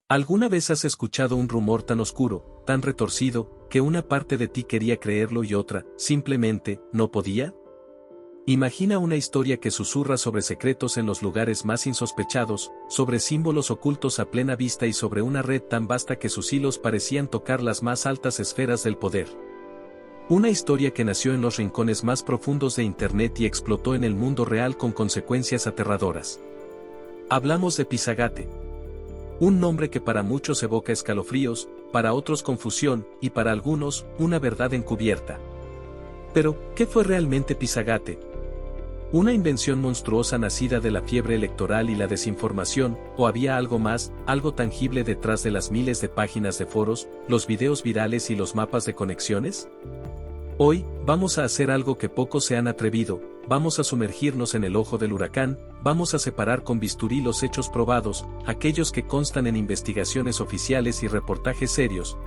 ¿Alguna vez has escuchado un rumor tan oscuro, tan retorcido, que una parte de ti quería creerlo y otra, simplemente, no podía? Imagina una historia que susurra sobre secretos en los lugares más insospechados, sobre símbolos ocultos a plena vista y sobre una red tan vasta que sus hilos parecían tocar las más altas esferas del poder. Una historia que nació en los rincones más profundos de Internet y explotó en el mundo real con consecuencias aterradoras. Hablamos de Pizzagate. Un nombre que para muchos evoca escalofríos, para otros confusión, y para algunos, una verdad encubierta. Pero, ¿qué fue realmente Pizzagate? ¿Una invención monstruosa nacida de la fiebre electoral y la desinformación, o había algo más, algo tangible detrás de las miles de páginas de foros, los videos virales y los mapas de conexiones? Hoy, vamos a hacer algo que pocos se han atrevido, vamos a sumergirnos en el ojo del huracán, vamos a separar con bisturí los hechos probados, aquellos que constan en investigaciones oficiales y reportajes serios,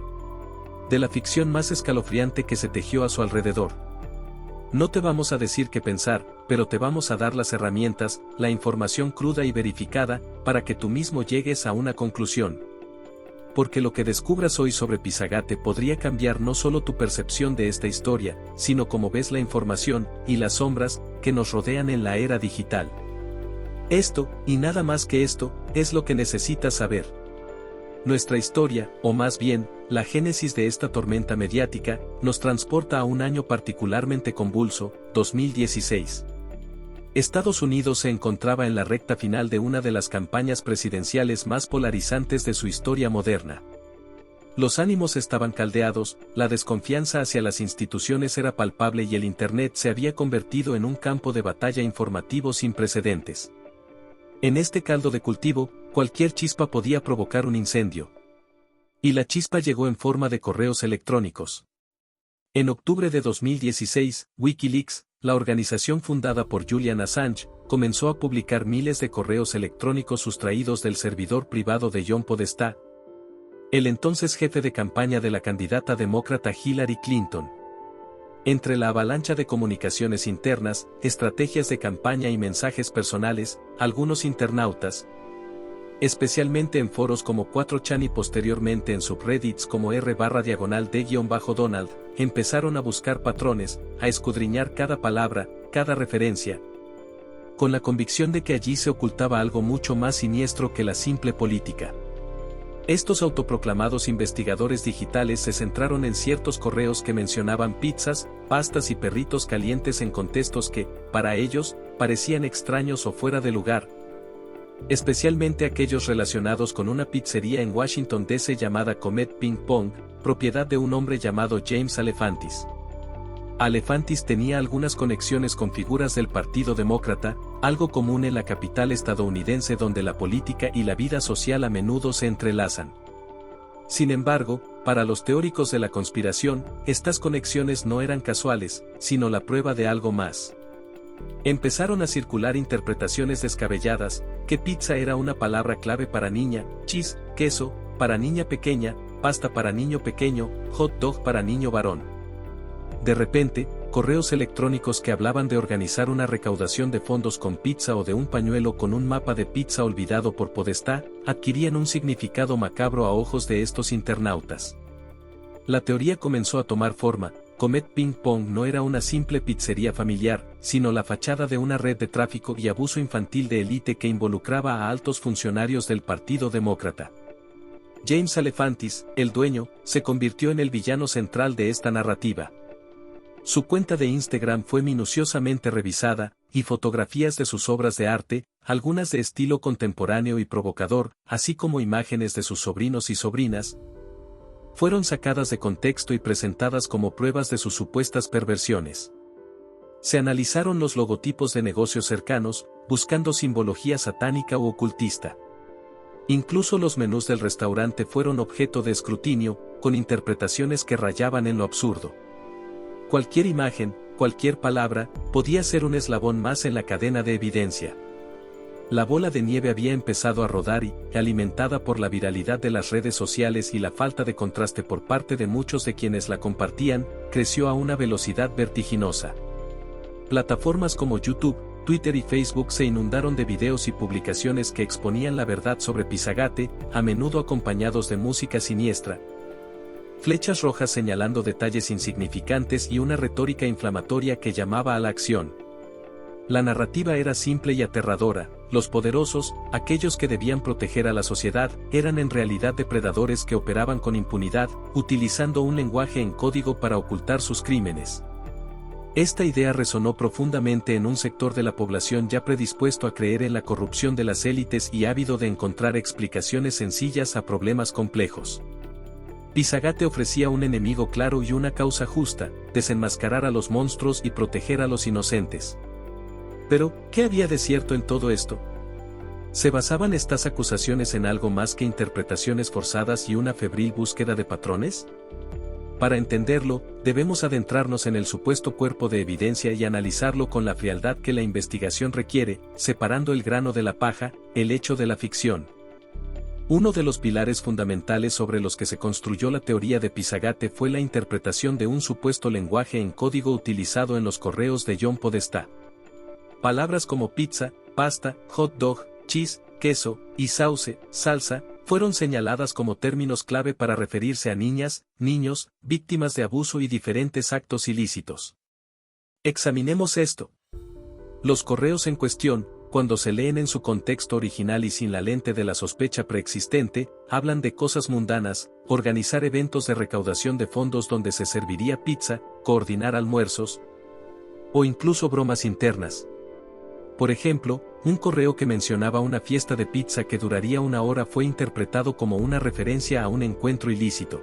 de la ficción más escalofriante que se tejió a su alrededor. No te vamos a decir qué pensar, pero te vamos a dar las herramientas, la información cruda y verificada, para que tú mismo llegues a una conclusión. Porque lo que descubras hoy sobre Pizzagate podría cambiar no solo tu percepción de esta historia, sino cómo ves la información, y las sombras, que nos rodean en la era digital. Esto, y nada más que esto, es lo que necesitas saber. Nuestra historia, o más bien, la génesis de esta tormenta mediática, nos transporta a un año particularmente convulso, 2016. Estados Unidos se encontraba en la recta final de una de las campañas presidenciales más polarizantes de su historia moderna. Los ánimos estaban caldeados, la desconfianza hacia las instituciones era palpable y el Internet se había convertido en un campo de batalla informativo sin precedentes. En este caldo de cultivo, cualquier chispa podía provocar un incendio. Y la chispa llegó en forma de correos electrónicos. En octubre de 2016, Wikileaks, la organización fundada por Julian Assange, comenzó a publicar miles de correos electrónicos sustraídos del servidor privado de John Podesta, el entonces jefe de campaña de la candidata demócrata Hillary Clinton. Entre la avalancha de comunicaciones internas, estrategias de campaña y mensajes personales, algunos internautas, especialmente en foros como 4chan y posteriormente en subreddits como r/d_Donald, empezaron a buscar patrones, a escudriñar cada palabra, cada referencia, con la convicción de que allí se ocultaba algo mucho más siniestro que la simple política. Estos autoproclamados investigadores digitales se centraron en ciertos correos que mencionaban pizzas, pastas y perritos calientes en contextos que, para ellos, parecían extraños o fuera de lugar, especialmente aquellos relacionados con una pizzería en Washington D.C. llamada Comet Ping Pong, propiedad de un hombre llamado James Alefantis. Alefantis tenía algunas conexiones con figuras del Partido Demócrata, algo común en la capital estadounidense donde la política y la vida social a menudo se entrelazan. Sin embargo, para los teóricos de la conspiración, estas conexiones no eran casuales, sino la prueba de algo más. Empezaron a circular interpretaciones descabelladas, que pizza era una palabra clave para niña, cheese, queso, para niña pequeña, pasta para niño pequeño, hot dog para niño varón. De repente, correos electrónicos que hablaban de organizar una recaudación de fondos con pizza o de un pañuelo con un mapa de pizza olvidado por Podesta, adquirían un significado macabro a ojos de estos internautas. La teoría comenzó a tomar forma. Comet Ping Pong no era una simple pizzería familiar, sino la fachada de una red de tráfico y abuso infantil de élite que involucraba a altos funcionarios del Partido Demócrata. James Alefantis, el dueño, se convirtió en el villano central de esta narrativa. Su cuenta de Instagram fue minuciosamente revisada, y fotografías de sus obras de arte, algunas de estilo contemporáneo y provocador, así como imágenes de sus sobrinos y sobrinas, fueron sacadas de contexto y presentadas como pruebas de sus supuestas perversiones. Se analizaron los logotipos de negocios cercanos, buscando simbología satánica u ocultista. Incluso los menús del restaurante fueron objeto de escrutinio, con interpretaciones que rayaban en lo absurdo. Cualquier imagen, cualquier palabra, podía ser un eslabón más en la cadena de evidencia. La bola de nieve había empezado a rodar y, alimentada por la viralidad de las redes sociales y la falta de contraste por parte de muchos de quienes la compartían, creció a una velocidad vertiginosa. Plataformas como YouTube, Twitter y Facebook se inundaron de videos y publicaciones que exponían la verdad sobre Pizzagate, a menudo acompañados de música siniestra, flechas rojas señalando detalles insignificantes y una retórica inflamatoria que llamaba a la acción. La narrativa era simple y aterradora: los poderosos, aquellos que debían proteger a la sociedad, eran en realidad depredadores que operaban con impunidad, utilizando un lenguaje en código para ocultar sus crímenes. Esta idea resonó profundamente en un sector de la población ya predispuesto a creer en la corrupción de las élites y ávido de encontrar explicaciones sencillas a problemas complejos. Pizzagate ofrecía un enemigo claro y una causa justa: desenmascarar a los monstruos y proteger a los inocentes. Pero, ¿qué había de cierto en todo esto? ¿Se basaban estas acusaciones en algo más que interpretaciones forzadas y una febril búsqueda de patrones? Para entenderlo, debemos adentrarnos en el supuesto cuerpo de evidencia y analizarlo con la frialdad que la investigación requiere, separando el grano de la paja, el hecho de la ficción. Uno de los pilares fundamentales sobre los que se construyó la teoría de Pizzagate fue la interpretación de un supuesto lenguaje en código utilizado en los correos de John Podestá. Palabras como pizza, pasta, hot dog, cheese, queso, y sauce, salsa, fueron señaladas como términos clave para referirse a niñas, niños, víctimas de abuso y diferentes actos ilícitos. Examinemos esto. Los correos en cuestión, cuando se leen en su contexto original y sin la lente de la sospecha preexistente, hablan de cosas mundanas: organizar eventos de recaudación de fondos donde se serviría pizza, coordinar almuerzos, o incluso bromas internas. Por ejemplo, un correo que mencionaba una fiesta de pizza que duraría 1 hora fue interpretado como una referencia a un encuentro ilícito.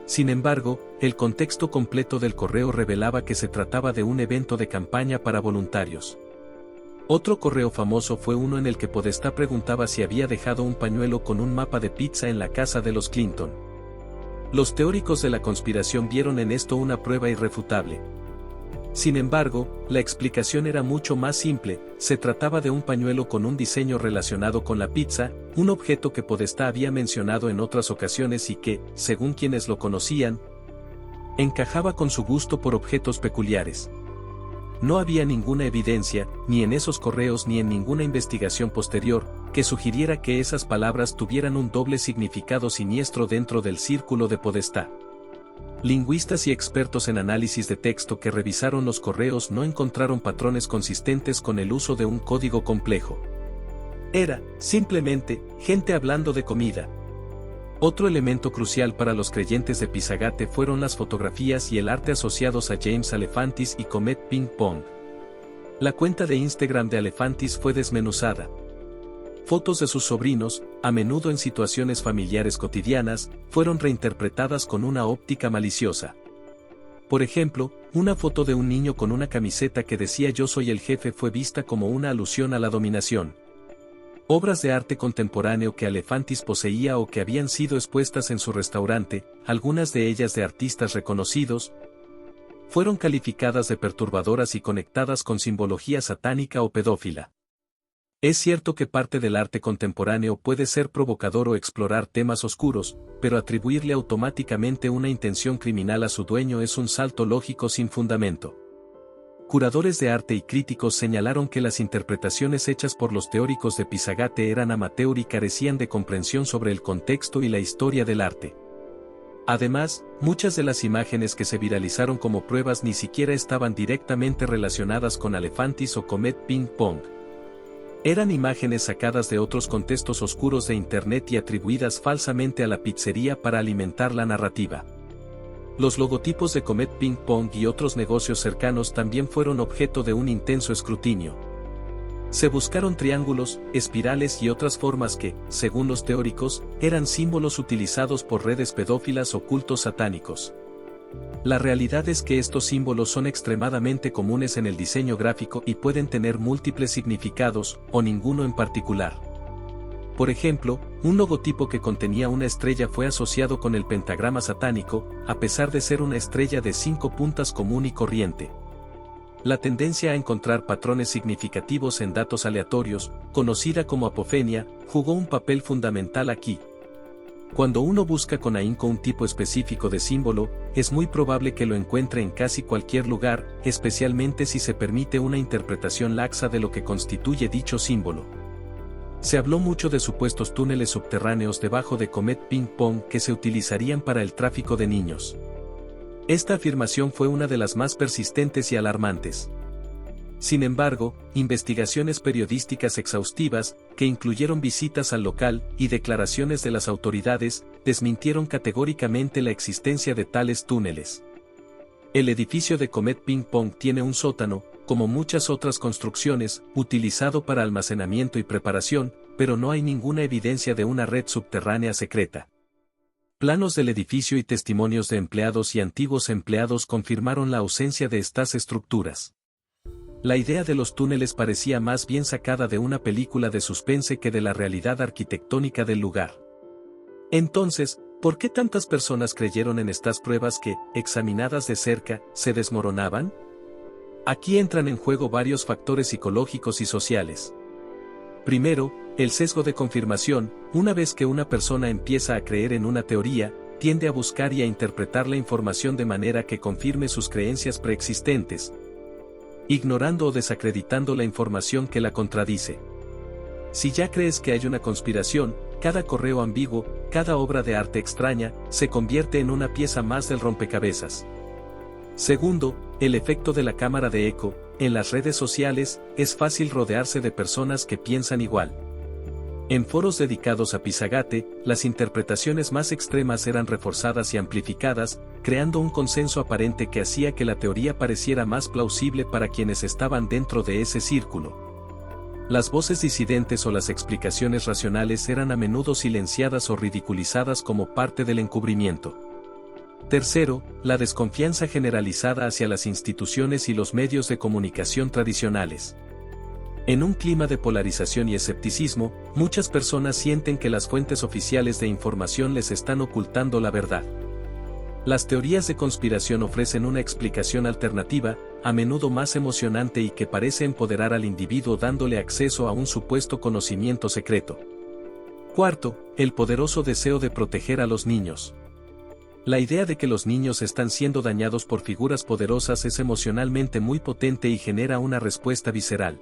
Sin embargo, el contexto completo del correo revelaba que se trataba de un evento de campaña para voluntarios. Otro correo famoso fue uno en el que Podestá preguntaba si había dejado un pañuelo con un mapa de pizza en la casa de los Clinton. Los teóricos de la conspiración vieron en esto una prueba irrefutable. Sin embargo, la explicación era mucho más simple: se trataba de un pañuelo con un diseño relacionado con la pizza, un objeto que Podestá había mencionado en otras ocasiones y que, según quienes lo conocían, encajaba con su gusto por objetos peculiares. No había ninguna evidencia, ni en esos correos ni en ninguna investigación posterior, que sugiriera que esas palabras tuvieran un doble significado siniestro dentro del círculo de Podestá. Lingüistas y expertos en análisis de texto que revisaron los correos no encontraron patrones consistentes con el uso de un código complejo. Era, simplemente, gente hablando de comida. Otro elemento crucial para los creyentes de Pizzagate fueron las fotografías y el arte asociados a James Alefantis y Comet Ping Pong. La cuenta de Instagram de Alefantis fue desmenuzada. Fotos de sus sobrinos, a menudo en situaciones familiares cotidianas, fueron reinterpretadas con una óptica maliciosa. Por ejemplo, una foto de un niño con una camiseta que decía "Yo soy el jefe" fue vista como una alusión a la dominación. Obras de arte contemporáneo que Alefantis poseía o que habían sido expuestas en su restaurante, algunas de ellas de artistas reconocidos, fueron calificadas de perturbadoras y conectadas con simbología satánica o pedófila. Es cierto que parte del arte contemporáneo puede ser provocador o explorar temas oscuros, pero atribuirle automáticamente una intención criminal a su dueño es un salto lógico sin fundamento. Curadores de arte y críticos señalaron que las interpretaciones hechas por los teóricos de Pizzagate eran amateur y carecían de comprensión sobre el contexto y la historia del arte. Además, muchas de las imágenes que se viralizaron como pruebas ni siquiera estaban directamente relacionadas con Alefantis o Comet Ping Pong. Eran imágenes sacadas de otros contextos oscuros de Internet y atribuidas falsamente a la pizzería para alimentar la narrativa. Los logotipos de Comet Ping Pong y otros negocios cercanos también fueron objeto de un intenso escrutinio. Se buscaron triángulos, espirales y otras formas que, según los teóricos, eran símbolos utilizados por redes pedófilas o cultos satánicos. La realidad es que estos símbolos son extremadamente comunes en el diseño gráfico y pueden tener múltiples significados, o ninguno en particular. Por ejemplo, un logotipo que contenía una estrella fue asociado con el pentagrama satánico, a pesar de ser una estrella de 5 puntas común y corriente. La tendencia a encontrar patrones significativos en datos aleatorios, conocida como apofenia, jugó un papel fundamental aquí. Cuando uno busca con ahínco un tipo específico de símbolo, es muy probable que lo encuentre en casi cualquier lugar, especialmente si se permite una interpretación laxa de lo que constituye dicho símbolo. Se habló mucho de supuestos túneles subterráneos debajo de Comet Ping Pong que se utilizarían para el tráfico de niños. Esta afirmación fue una de las más persistentes y alarmantes. Sin embargo, investigaciones periodísticas exhaustivas, que incluyeron visitas al local y declaraciones de las autoridades, desmintieron categóricamente la existencia de tales túneles. El edificio de Comet Ping Pong tiene un sótano, como muchas otras construcciones, utilizado para almacenamiento y preparación, pero no hay ninguna evidencia de una red subterránea secreta. Planos del edificio y testimonios de empleados y antiguos empleados confirmaron la ausencia de estas estructuras. La idea de los túneles parecía más bien sacada de una película de suspense que de la realidad arquitectónica del lugar. Entonces, ¿por qué tantas personas creyeron en estas pruebas que, examinadas de cerca, se desmoronaban? Aquí entran en juego varios factores psicológicos y sociales. Primero, el sesgo de confirmación. Una vez que una persona empieza a creer en una teoría, tiende a buscar y a interpretar la información de manera que confirme sus creencias preexistentes, ignorando o desacreditando la información que la contradice. Si ya crees que hay una conspiración, cada correo ambiguo, cada obra de arte extraña, se convierte en una pieza más del rompecabezas. Segundo, el efecto de la cámara de eco. En las redes sociales, es fácil rodearse de personas que piensan igual. En foros dedicados a Pizzagate, las interpretaciones más extremas eran reforzadas y amplificadas, creando un consenso aparente que hacía que la teoría pareciera más plausible para quienes estaban dentro de ese círculo. Las voces disidentes o las explicaciones racionales eran a menudo silenciadas o ridiculizadas como parte del encubrimiento. Tercero, la desconfianza generalizada hacia las instituciones y los medios de comunicación tradicionales. En un clima de polarización y escepticismo, muchas personas sienten que las fuentes oficiales de información les están ocultando la verdad. Las teorías de conspiración ofrecen una explicación alternativa, a menudo más emocionante y que parece empoderar al individuo dándole acceso a un supuesto conocimiento secreto. Cuarto, el poderoso deseo de proteger a los niños. La idea de que los niños están siendo dañados por figuras poderosas es emocionalmente muy potente y genera una respuesta visceral.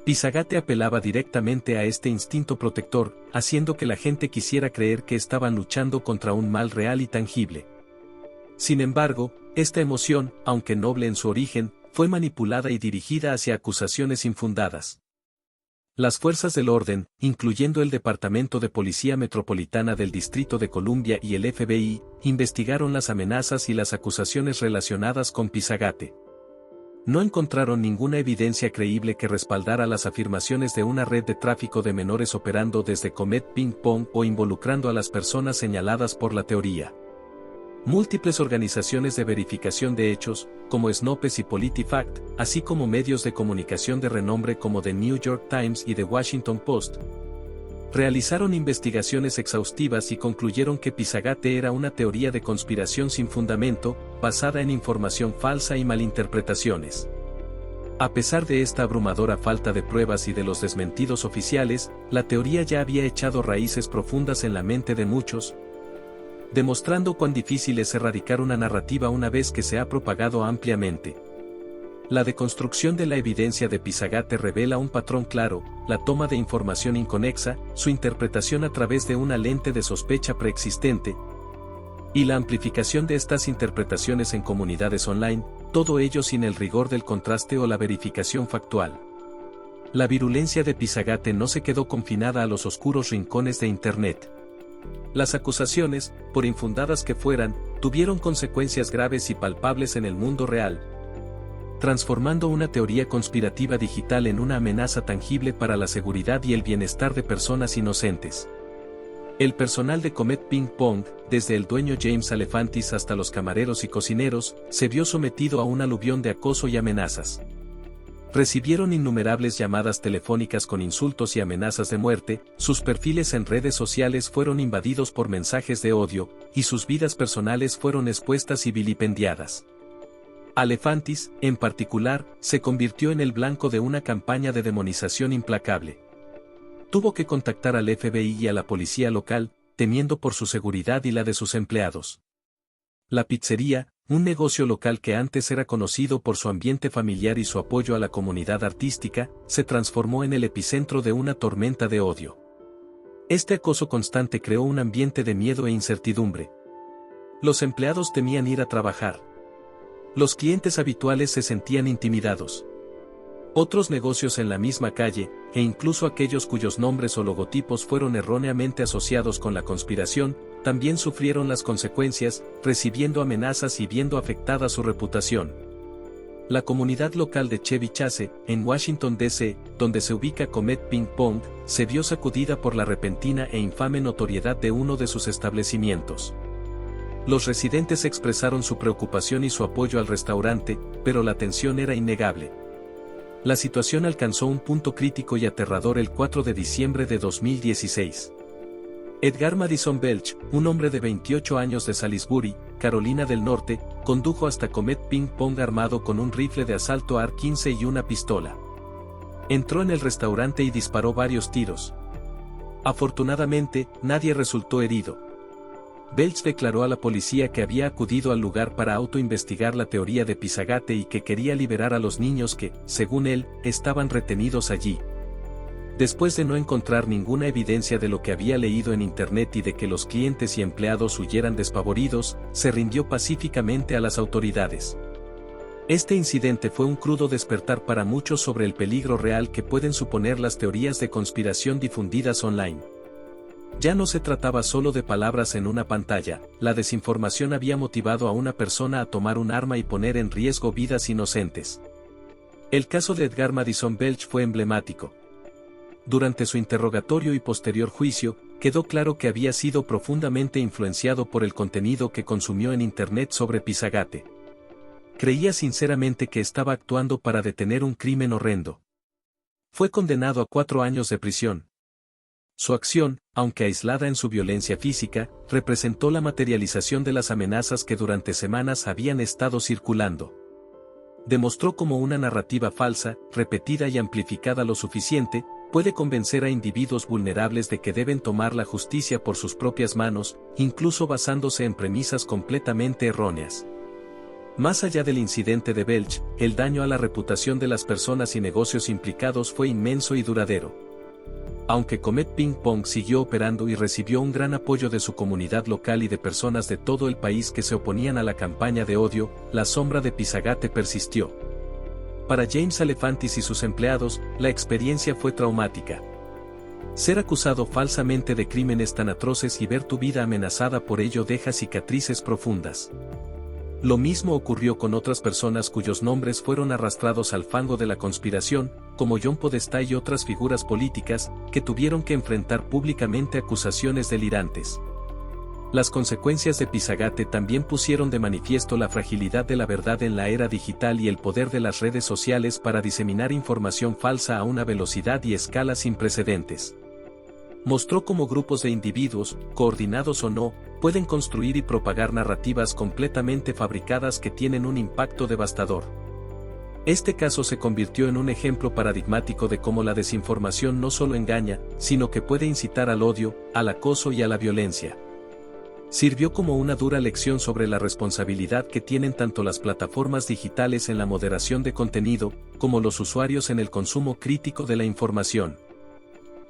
Pizzagate apelaba directamente a este instinto protector, haciendo que la gente quisiera creer que estaban luchando contra un mal real y tangible. Sin embargo, esta emoción, aunque noble en su origen, fue manipulada y dirigida hacia acusaciones infundadas. Las fuerzas del orden, incluyendo el Departamento de Policía Metropolitana del Distrito de Columbia y el FBI, investigaron las amenazas y las acusaciones relacionadas con Pizzagate. No encontraron ninguna evidencia creíble que respaldara las afirmaciones de una red de tráfico de menores operando desde Comet Ping Pong o involucrando a las personas señaladas por la teoría. Múltiples organizaciones de verificación de hechos, como Snopes y PolitiFact, así como medios de comunicación de renombre como The New York Times y The Washington Post, realizaron investigaciones exhaustivas y concluyeron que Pizzagate era una teoría de conspiración sin fundamento, basada en información falsa y malinterpretaciones. A pesar de esta abrumadora falta de pruebas y de los desmentidos oficiales, la teoría ya había echado raíces profundas en la mente de muchos, demostrando cuán difícil es erradicar una narrativa una vez que se ha propagado ampliamente. La deconstrucción de la evidencia de Pizzagate revela un patrón claro: la toma de información inconexa, su interpretación a través de una lente de sospecha preexistente, y la amplificación de estas interpretaciones en comunidades online, todo ello sin el rigor del contraste o la verificación factual. La virulencia de Pizzagate no se quedó confinada a los oscuros rincones de Internet. Las acusaciones, por infundadas que fueran, tuvieron consecuencias graves y palpables en el mundo real, transformando una teoría conspirativa digital en una amenaza tangible para la seguridad y el bienestar de personas inocentes. El personal de Comet Ping Pong, desde el dueño James Alefantis hasta los camareros y cocineros, se vio sometido a un aluvión de acoso y amenazas. Recibieron innumerables llamadas telefónicas con insultos y amenazas de muerte, sus perfiles en redes sociales fueron invadidos por mensajes de odio, y sus vidas personales fueron expuestas y vilipendiadas. Alefantis, en particular, se convirtió en el blanco de una campaña de demonización implacable. Tuvo que contactar al FBI y a la policía local, temiendo por su seguridad y la de sus empleados. La pizzería, un negocio local que antes era conocido por su ambiente familiar y su apoyo a la comunidad artística, se transformó en el epicentro de una tormenta de odio. Este acoso constante creó un ambiente de miedo e incertidumbre. Los empleados temían ir a trabajar. Los clientes habituales se sentían intimidados. Otros negocios en la misma calle, e incluso aquellos cuyos nombres o logotipos fueron erróneamente asociados con la conspiración, también sufrieron las consecuencias, recibiendo amenazas y viendo afectada su reputación. La comunidad local de Chevy Chase, en Washington, D.C., donde se ubica Comet Ping Pong, se vio sacudida por la repentina e infame notoriedad de uno de sus establecimientos. Los residentes expresaron su preocupación y su apoyo al restaurante, pero la tensión era innegable. La situación alcanzó un punto crítico y aterrador el 4 de diciembre de 2016. Edgar Madison Belch, un hombre de 28 años de Salisbury, Carolina del Norte, condujo hasta Comet Ping Pong armado con un rifle de asalto AR-15 y una pistola. Entró en el restaurante y disparó varios tiros. Afortunadamente, nadie resultó herido. Belch declaró a la policía que había acudido al lugar para autoinvestigar la teoría de Pizzagate y que quería liberar a los niños que, según él, estaban retenidos allí. Después de no encontrar ninguna evidencia de lo que había leído en internet y de que los clientes y empleados huyeran despavoridos, se rindió pacíficamente a las autoridades. Este incidente fue un crudo despertar para muchos sobre el peligro real que pueden suponer las teorías de conspiración difundidas online. Ya no se trataba solo de palabras en una pantalla, la desinformación había motivado a una persona a tomar un arma y poner en riesgo vidas inocentes. El caso de Edgar Madison Belch fue emblemático. Durante su interrogatorio y posterior juicio, quedó claro que había sido profundamente influenciado por el contenido que consumió en Internet sobre Pizzagate. Creía sinceramente que estaba actuando para detener un crimen horrendo. Fue condenado a 4 años de prisión. Su acción, aunque aislada en su violencia física, representó la materialización de las amenazas que durante semanas habían estado circulando. Demostró cómo una narrativa falsa, repetida y amplificada lo suficiente, puede convencer a individuos vulnerables de que deben tomar la justicia por sus propias manos, incluso basándose en premisas completamente erróneas. Más allá del incidente de Belch, el daño a la reputación de las personas y negocios implicados fue inmenso y duradero. Aunque Comet Ping Pong siguió operando y recibió un gran apoyo de su comunidad local y de personas de todo el país que se oponían a la campaña de odio, la sombra de Pizzagate persistió. Para James Alefantis y sus empleados, la experiencia fue traumática. Ser acusado falsamente de crímenes tan atroces y ver tu vida amenazada por ello deja cicatrices profundas. Lo mismo ocurrió con otras personas cuyos nombres fueron arrastrados al fango de la conspiración, como John Podesta y otras figuras políticas, que tuvieron que enfrentar públicamente acusaciones delirantes. Las consecuencias de Pizzagate también pusieron de manifiesto la fragilidad de la verdad en la era digital y el poder de las redes sociales para diseminar información falsa a una velocidad y escala sin precedentes. Mostró cómo grupos de individuos, coordinados o no, pueden construir y propagar narrativas completamente fabricadas que tienen un impacto devastador. Este caso se convirtió en un ejemplo paradigmático de cómo la desinformación no solo engaña, sino que puede incitar al odio, al acoso y a la violencia. Sirvió como una dura lección sobre la responsabilidad que tienen tanto las plataformas digitales en la moderación de contenido, como los usuarios en el consumo crítico de la información.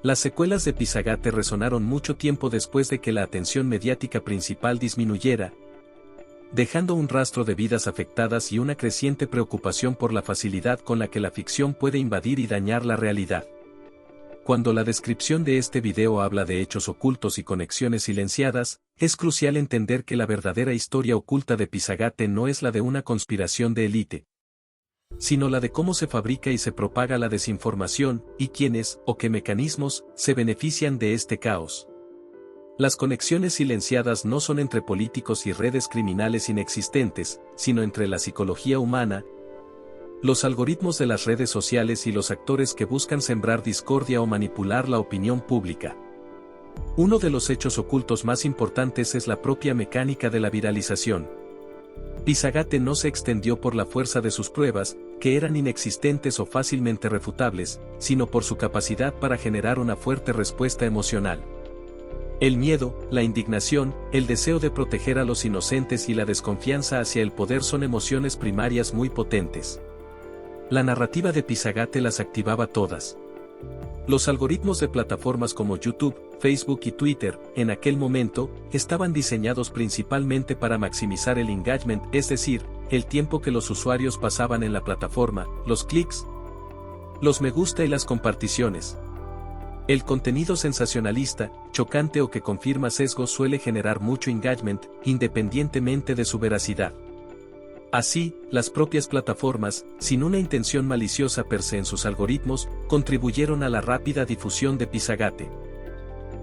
Las secuelas de Pizzagate resonaron mucho tiempo después de que la atención mediática principal disminuyera, dejando un rastro de vidas afectadas y una creciente preocupación por la facilidad con la que la ficción puede invadir y dañar la realidad. Cuando la descripción de este video habla de hechos ocultos y conexiones silenciadas, es crucial entender que la verdadera historia oculta de Pizzagate no es la de una conspiración de élite, sino la de cómo se fabrica y se propaga la desinformación, y quiénes, o qué mecanismos, se benefician de este caos. Las conexiones silenciadas no son entre políticos y redes criminales inexistentes, sino entre la psicología humana, los algoritmos de las redes sociales y los actores que buscan sembrar discordia o manipular la opinión pública. Uno de los hechos ocultos más importantes es la propia mecánica de la viralización. Pizzagate no se extendió por la fuerza de sus pruebas, que eran inexistentes o fácilmente refutables, sino por su capacidad para generar una fuerte respuesta emocional. El miedo, la indignación, el deseo de proteger a los inocentes y la desconfianza hacia el poder son emociones primarias muy potentes. La narrativa de Pizzagate las activaba todas. Los algoritmos de plataformas como YouTube, Facebook y Twitter, en aquel momento, estaban diseñados principalmente para maximizar el engagement, es decir, el tiempo que los usuarios pasaban en la plataforma, los clics, los me gusta y las comparticiones. El contenido sensacionalista, chocante o que confirma sesgos suele generar mucho engagement, independientemente de su veracidad. Así, las propias plataformas, sin una intención maliciosa per se en sus algoritmos, contribuyeron a la rápida difusión de Pizzagate.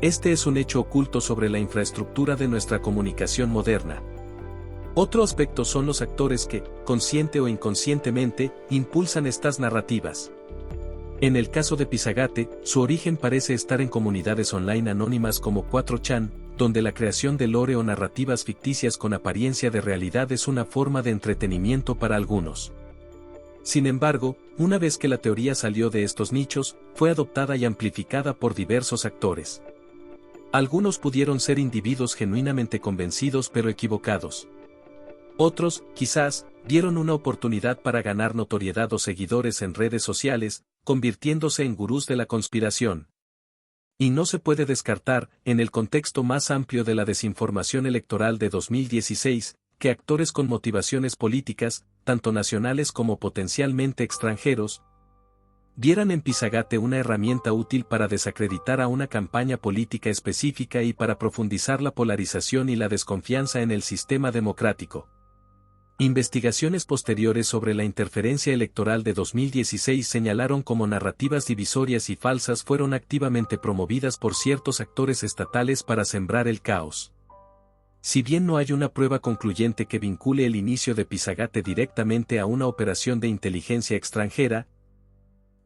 Este es un hecho oculto sobre la infraestructura de nuestra comunicación moderna. Otro aspecto son los actores que, consciente o inconscientemente, impulsan estas narrativas. En el caso de Pizzagate, su origen parece estar en comunidades online anónimas como 4chan, donde la creación de lore o narrativas ficticias con apariencia de realidad es una forma de entretenimiento para algunos. Sin embargo, una vez que la teoría salió de estos nichos, fue adoptada y amplificada por diversos actores. Algunos pudieron ser individuos genuinamente convencidos pero equivocados. Otros, quizás, dieron una oportunidad para ganar notoriedad o seguidores en redes sociales, convirtiéndose en gurús de la conspiración. Y no se puede descartar, en el contexto más amplio de la desinformación electoral de 2016, que actores con motivaciones políticas, tanto nacionales como potencialmente extranjeros, vieran en Pizzagate una herramienta útil para desacreditar a una campaña política específica y para profundizar la polarización y la desconfianza en el sistema democrático. Investigaciones posteriores sobre la interferencia electoral de 2016 señalaron cómo narrativas divisorias y falsas fueron activamente promovidas por ciertos actores estatales para sembrar el caos. Si bien no hay una prueba concluyente que vincule el inicio de Pizzagate directamente a una operación de inteligencia extranjera,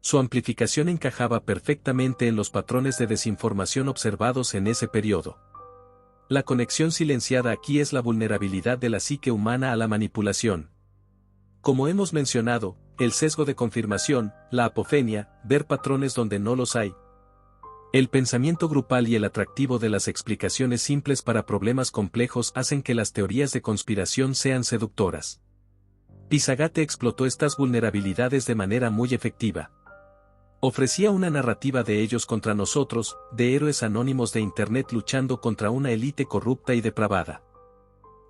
su amplificación encajaba perfectamente en los patrones de desinformación observados en ese periodo. La conexión silenciada aquí es la vulnerabilidad de la psique humana a la manipulación. Como hemos mencionado, el sesgo de confirmación, la apofenia, ver patrones donde no los hay. El pensamiento grupal y el atractivo de las explicaciones simples para problemas complejos hacen que las teorías de conspiración sean seductoras. Pizzagate explotó estas vulnerabilidades de manera muy efectiva. Ofrecía una narrativa de ellos contra nosotros, de héroes anónimos de Internet luchando contra una élite corrupta y depravada.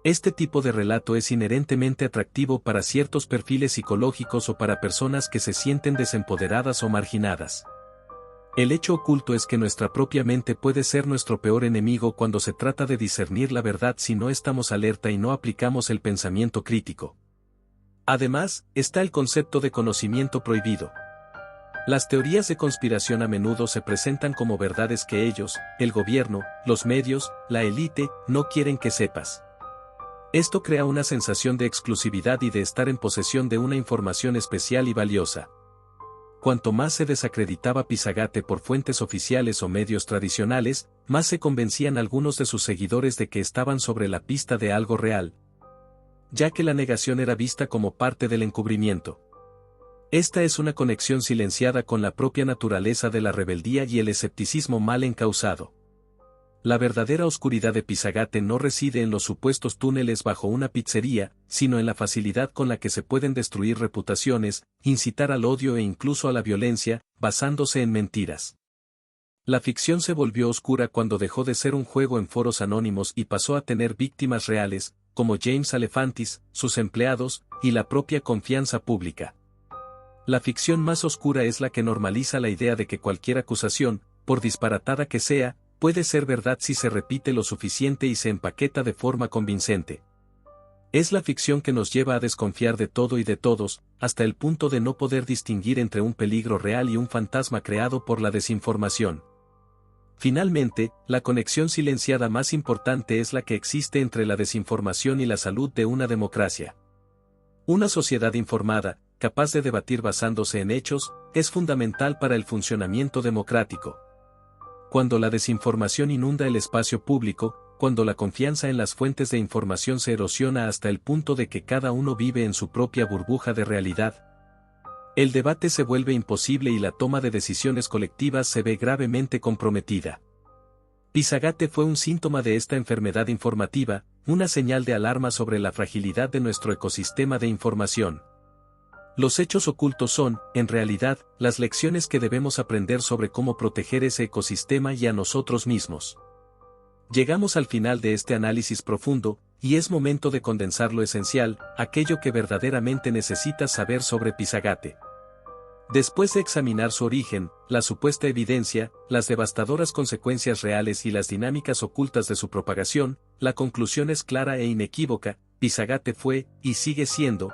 Este tipo de relato es inherentemente atractivo para ciertos perfiles psicológicos o para personas que se sienten desempoderadas o marginadas. El hecho oculto es que nuestra propia mente puede ser nuestro peor enemigo cuando se trata de discernir la verdad si no estamos alerta y no aplicamos el pensamiento crítico. Además, está el concepto de conocimiento prohibido. Las teorías de conspiración a menudo se presentan como verdades que ellos, el gobierno, los medios, la élite, no quieren que sepas. Esto crea una sensación de exclusividad y de estar en posesión de una información especial y valiosa. Cuanto más se desacreditaba Pizzagate por fuentes oficiales o medios tradicionales, más se convencían algunos de sus seguidores de que estaban sobre la pista de algo real, ya que la negación era vista como parte del encubrimiento. Esta es una conexión silenciada con la propia naturaleza de la rebeldía y el escepticismo mal encausado. La verdadera oscuridad de Pizzagate no reside en los supuestos túneles bajo una pizzería, sino en la facilidad con la que se pueden destruir reputaciones, incitar al odio e incluso a la violencia, basándose en mentiras. La ficción se volvió oscura cuando dejó de ser un juego en foros anónimos y pasó a tener víctimas reales, como James Alefantis, sus empleados, y la propia confianza pública. La ficción más oscura es la que normaliza la idea de que cualquier acusación, por disparatada que sea, puede ser verdad si se repite lo suficiente y se empaqueta de forma convincente. Es la ficción que nos lleva a desconfiar de todo y de todos, hasta el punto de no poder distinguir entre un peligro real y un fantasma creado por la desinformación. Finalmente, la conexión silenciada más importante es la que existe entre la desinformación y la salud de una democracia. Una sociedad informada, capaz de debatir basándose en hechos, es fundamental para el funcionamiento democrático. Cuando la desinformación inunda el espacio público, cuando la confianza en las fuentes de información se erosiona hasta el punto de que cada uno vive en su propia burbuja de realidad, el debate se vuelve imposible y la toma de decisiones colectivas se ve gravemente comprometida. Pizzagate fue un síntoma de esta enfermedad informativa, una señal de alarma sobre la fragilidad de nuestro ecosistema de información. Los hechos ocultos son, en realidad, las lecciones que debemos aprender sobre cómo proteger ese ecosistema y a nosotros mismos. Llegamos al final de este análisis profundo, y es momento de condensar lo esencial, aquello que verdaderamente necesitas saber sobre Pizzagate. Después de examinar su origen, la supuesta evidencia, las devastadoras consecuencias reales y las dinámicas ocultas de su propagación, la conclusión es clara e inequívoca: Pizzagate fue, y sigue siendo,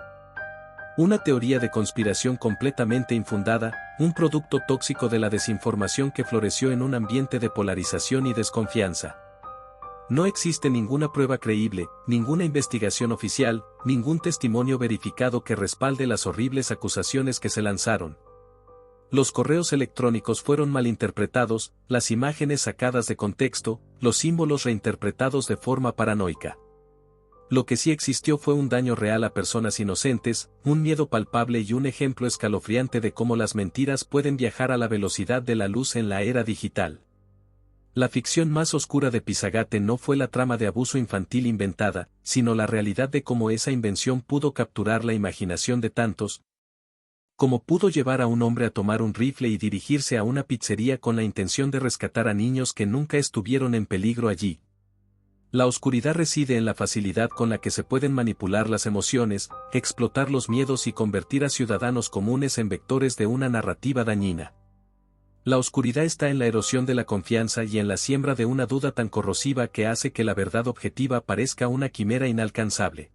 una teoría de conspiración completamente infundada, un producto tóxico de la desinformación que floreció en un ambiente de polarización y desconfianza. No existe ninguna prueba creíble, ninguna investigación oficial, ningún testimonio verificado que respalde las horribles acusaciones que se lanzaron. Los correos electrónicos fueron malinterpretados, las imágenes sacadas de contexto, los símbolos reinterpretados de forma paranoica. Lo que sí existió fue un daño real a personas inocentes, un miedo palpable y un ejemplo escalofriante de cómo las mentiras pueden viajar a la velocidad de la luz en la era digital. La ficción más oscura de Pizzagate no fue la trama de abuso infantil inventada, sino la realidad de cómo esa invención pudo capturar la imaginación de tantos, cómo pudo llevar a un hombre a tomar un rifle y dirigirse a una pizzería con la intención de rescatar a niños que nunca estuvieron en peligro allí. La oscuridad reside en la facilidad con la que se pueden manipular las emociones, explotar los miedos y convertir a ciudadanos comunes en vectores de una narrativa dañina. La oscuridad está en la erosión de la confianza y en la siembra de una duda tan corrosiva que hace que la verdad objetiva parezca una quimera inalcanzable.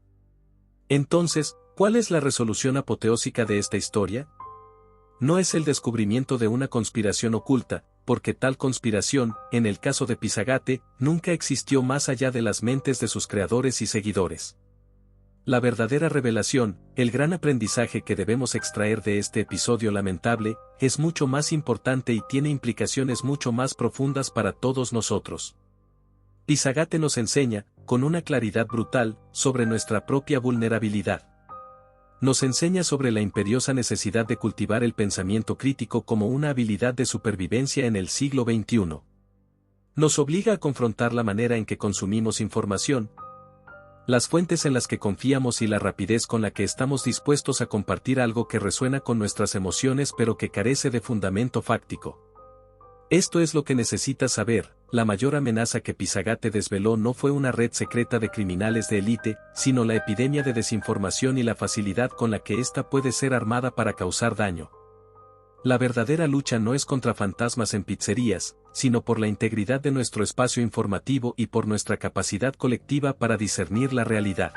Entonces, ¿cuál es la resolución apoteósica de esta historia? No es el descubrimiento de una conspiración oculta, porque tal conspiración, en el caso de Pizzagate, nunca existió más allá de las mentes de sus creadores y seguidores. La verdadera revelación, el gran aprendizaje que debemos extraer de este episodio lamentable, es mucho más importante y tiene implicaciones mucho más profundas para todos nosotros. Pizzagate nos enseña, con una claridad brutal, sobre nuestra propia vulnerabilidad. Nos enseña sobre la imperiosa necesidad de cultivar el pensamiento crítico como una habilidad de supervivencia en el siglo XXI. Nos obliga a confrontar la manera en que consumimos información, las fuentes en las que confiamos y la rapidez con la que estamos dispuestos a compartir algo que resuena con nuestras emociones pero que carece de fundamento fáctico. Esto es lo que necesitas saber: la mayor amenaza que Pizzagate desveló no fue una red secreta de criminales de élite, sino la epidemia de desinformación y la facilidad con la que ésta puede ser armada para causar daño. La verdadera lucha no es contra fantasmas en pizzerías, sino por la integridad de nuestro espacio informativo y por nuestra capacidad colectiva para discernir la realidad.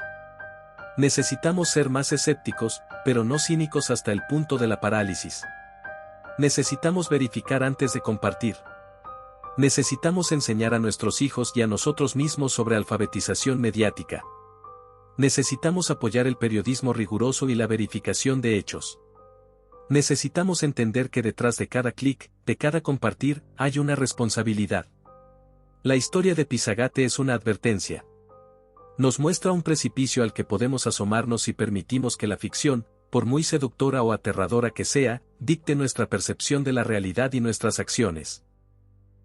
Necesitamos ser más escépticos, pero no cínicos hasta el punto de la parálisis. Necesitamos verificar antes de compartir. Necesitamos enseñar a nuestros hijos y a nosotros mismos sobre alfabetización mediática. Necesitamos apoyar el periodismo riguroso y la verificación de hechos. Necesitamos entender que detrás de cada clic, de cada compartir, hay una responsabilidad. La historia de Pizzagate es una advertencia. Nos muestra un precipicio al que podemos asomarnos si permitimos que la ficción, por muy seductora o aterradora que sea, dicte nuestra percepción de la realidad y nuestras acciones.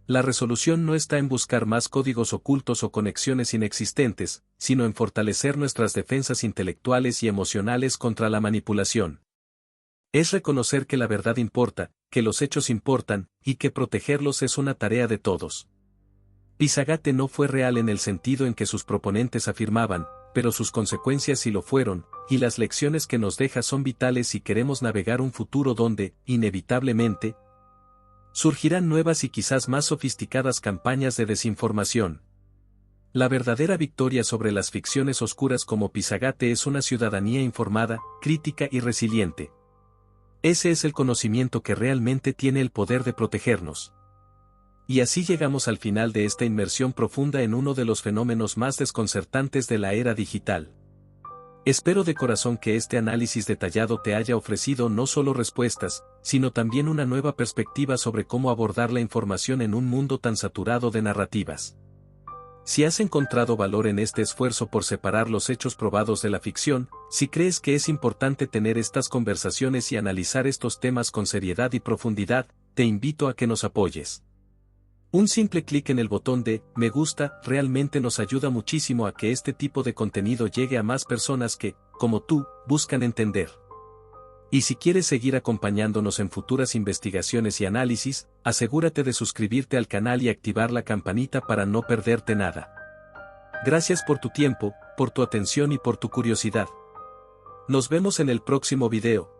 La resolución no está en buscar más códigos ocultos o conexiones inexistentes, sino en fortalecer nuestras defensas intelectuales y emocionales contra la manipulación. Es reconocer que la verdad importa, que los hechos importan, y que protegerlos es una tarea de todos. Pizzagate no fue real en el sentido en que sus proponentes afirmaban, pero sus consecuencias sí lo fueron, y las lecciones que nos deja son vitales si queremos navegar un futuro donde, inevitablemente, surgirán nuevas y quizás más sofisticadas campañas de desinformación. La verdadera victoria sobre las ficciones oscuras como Pizzagate es una ciudadanía informada, crítica y resiliente. Ese es el conocimiento que realmente tiene el poder de protegernos. Y así llegamos al final de esta inmersión profunda en uno de los fenómenos más desconcertantes de la era digital. Espero de corazón que este análisis detallado te haya ofrecido no solo respuestas, sino también una nueva perspectiva sobre cómo abordar la información en un mundo tan saturado de narrativas. Si has encontrado valor en este esfuerzo por separar los hechos probados de la ficción, si crees que es importante tener estas conversaciones y analizar estos temas con seriedad y profundidad, te invito a que nos apoyes. Un simple clic en el botón de me gusta realmente nos ayuda muchísimo a que este tipo de contenido llegue a más personas que, como tú, buscan entender. Y si quieres seguir acompañándonos en futuras investigaciones y análisis, asegúrate de suscribirte al canal y activar la campanita para no perderte nada. Gracias por tu tiempo, por tu atención y por tu curiosidad. Nos vemos en el próximo video.